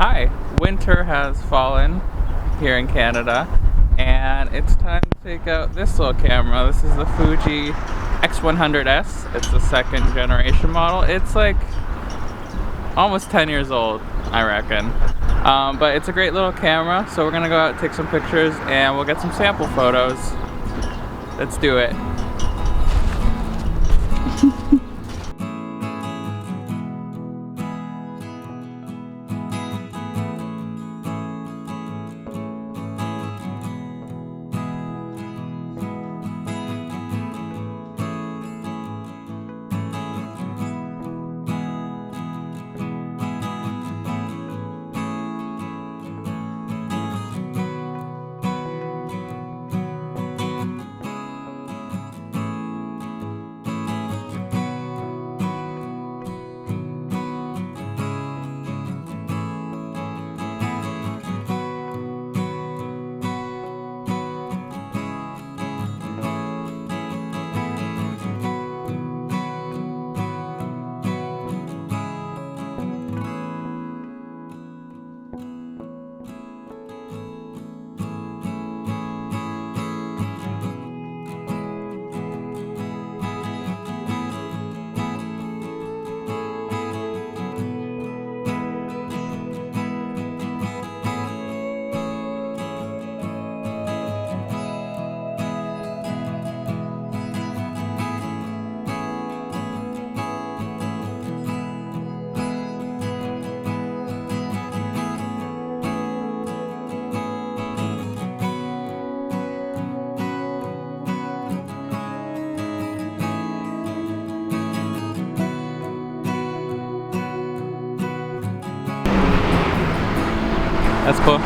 Hi, winter has fallen here in Canada, and it's time to take out this little camera. This is the Fuji x100s. It's the second generation model. It's like almost 10 years old, I reckon. But it's a great little camera, so we're gonna go out and take some pictures and we'll get some sample photos. Let's do it. That's cool.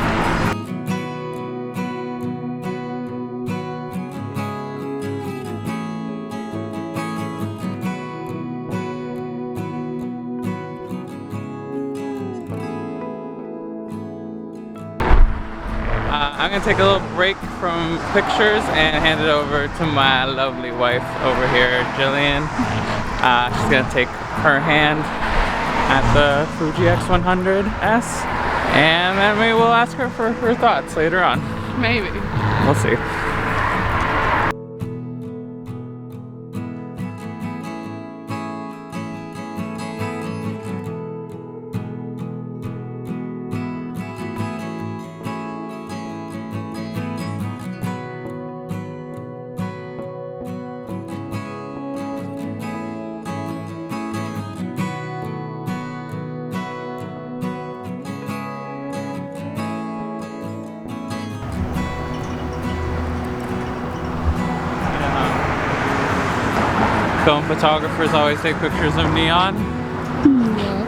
I'm gonna take a little break from pictures and hand it over to my lovely wife over here, Jillian. She's gonna take her hand at the Fuji x100s. And then we will ask her for her thoughts later on. Maybe. We'll see. Film photographers always take pictures of neon. Yeah.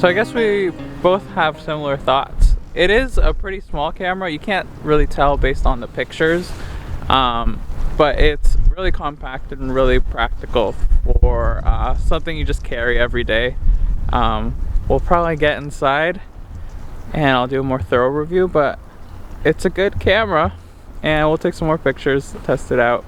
So I guess we both have similar thoughts. It is a pretty small camera. You can't really tell based on the pictures, but it's really compact and really practical for something you just carry every day. We'll probably get inside and I'll do a more thorough review, but it's a good camera and we'll take some more pictures, test it out.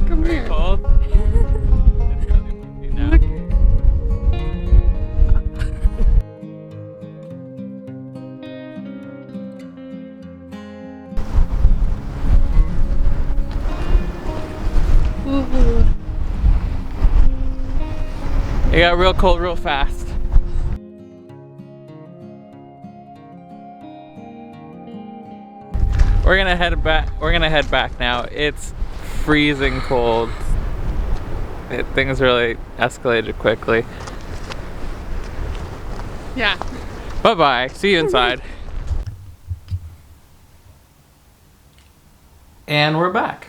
Come here. Cold? It's really windy now. Ooh. It got real cold real fast. We're gonna head back now. It's freezing cold. Things really escalated quickly. Yeah. Bye-bye. See you inside. And we're back.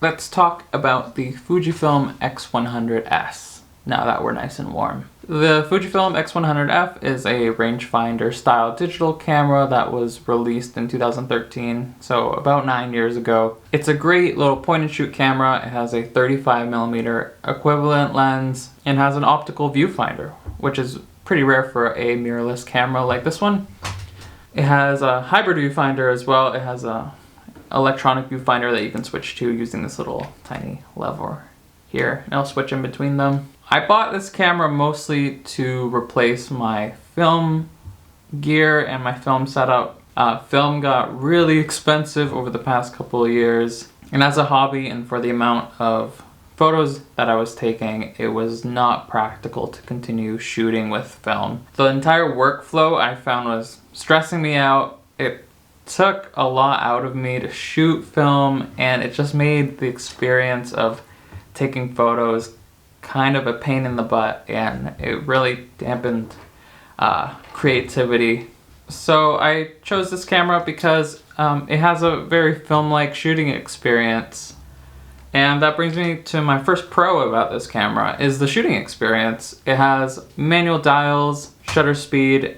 Let's talk about the Fujifilm x100s, now that we're nice and warm. The Fujifilm x100F is a rangefinder style digital camera that was released in 2013, so about 9 years ago. It's a great little point and shoot camera. It has a 35mm equivalent lens and has an optical viewfinder, which is pretty rare for a mirrorless camera like this one. It has a hybrid viewfinder as well. It has a electronic viewfinder that you can switch to using this little tiny lever here, and I'll switch in between them. I bought this camera mostly to replace my film gear and my film setup. Film got really expensive over the past couple of years, and as a hobby and for the amount of photos that I was taking, it was not practical to continue shooting with film. The entire workflow I found was stressing me out. It took a lot out of me to shoot film, and it just made the experience of taking photos kind of a pain in the butt, and it really dampened creativity. So I chose this camera because it has a very film-like shooting experience. And that brings me to my first pro about this camera, is the shooting experience. It has manual dials, shutter speed,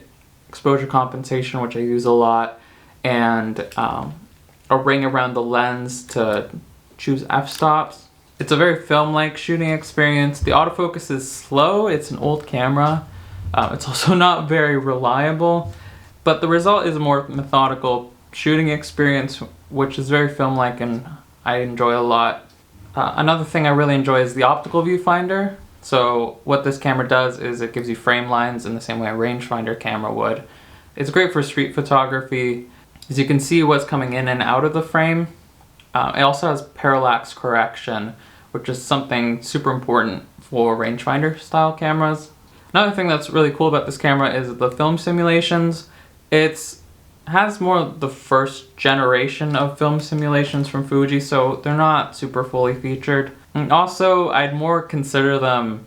exposure compensation, which I use a lot, and a ring around the lens to choose f-stops. It's a very film-like shooting experience. The autofocus is slow. It's an old camera. It's also not very reliable, but the result is a more methodical shooting experience, which is very film-like and I enjoy a lot. Another thing I really enjoy is the optical viewfinder. So what this camera does is it gives you frame lines in the same way a rangefinder camera would. It's great for street photography, as you can see what's coming in and out of the frame. It also has parallax correction, which is something super important for rangefinder style cameras. Another thing that's really cool about this camera is the film simulations. It has more of the first generation of film simulations from Fuji, so they're not super fully featured. And also, I'd more consider them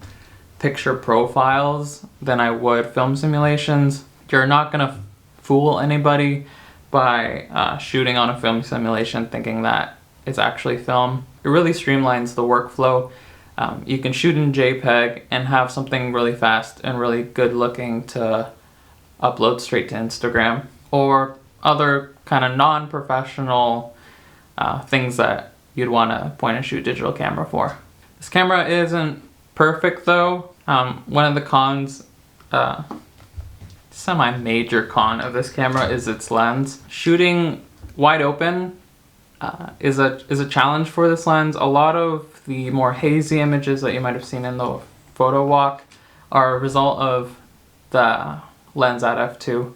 picture profiles than I would film simulations. You're not gonna fool anybody by shooting on a film simulation thinking that it's actually film. It really streamlines the workflow. You can shoot in JPEG and have something really fast and really good looking to upload straight to Instagram, or other kind of non-professional things that you'd want a point and shoot digital camera for. This camera isn't perfect though. One of the cons, semi-major con of this camera is its lens. Shooting wide open is a challenge for this lens. A lot of the more hazy images that you might have seen in the photo walk are a result of the lens at f2.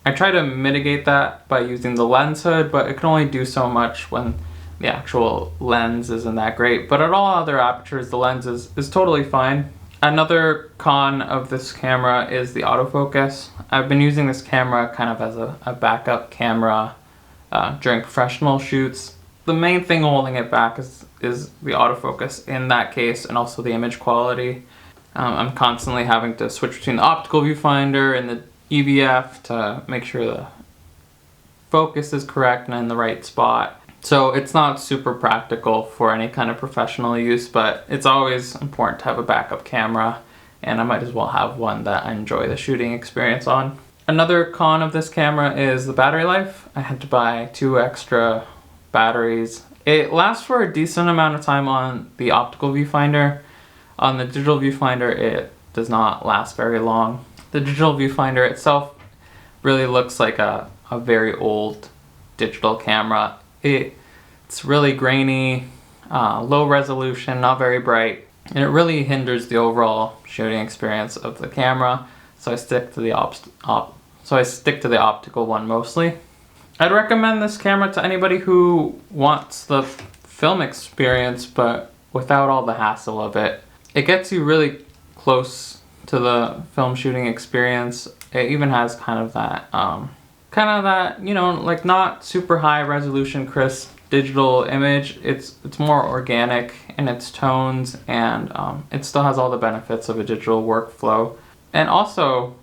I try to mitigate that by using the lens hood, but it can only do so much when the actual lens isn't that great. But at all other apertures, the lens is totally fine. Another con of this camera is the autofocus. I've been using this camera kind of as a backup camera during professional shoots. The main thing holding it back is the autofocus in that case, and also the image quality. I'm constantly having to switch between the optical viewfinder and the EVF to make sure the focus is correct and in the right spot. So it's not super practical for any kind of professional use, but it's always important to have a backup camera, and I might as well have one that I enjoy the shooting experience on. Another con of this camera is the battery life. I had to buy 2 extra batteries. It lasts for a decent amount of time on the optical viewfinder. On the digital viewfinder, it does not last very long. The digital viewfinder itself really looks like a very old digital camera. It's really grainy, low resolution, not very bright, and it really hinders the overall shooting experience of the camera. So I stick to the optical one mostly. I'd recommend this camera to anybody who wants the film experience, but without all the hassle of it. It gets you really close to the film shooting experience. It even has kind of that, you know, like not super high resolution, crisp digital image. It's more organic in its tones, and it still has all the benefits of a digital workflow. And also,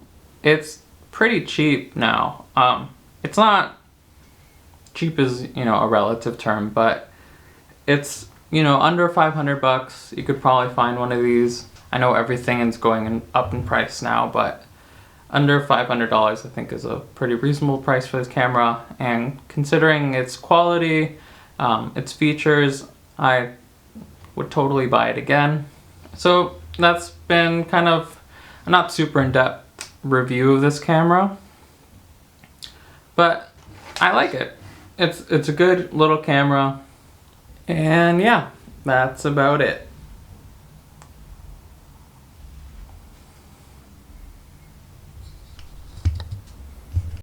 it's pretty cheap now. It's not cheap is, you know, a relative term, but it's, you know, under $500. You could probably find one of these. I know everything is going up in price now, but under $500 I think is a pretty reasonable price for this camera. And considering its quality, its features, I would totally buy it again. So that's been kind of a not super in-depth review of this camera, but I like it. It's a good little camera. And yeah, that's about it.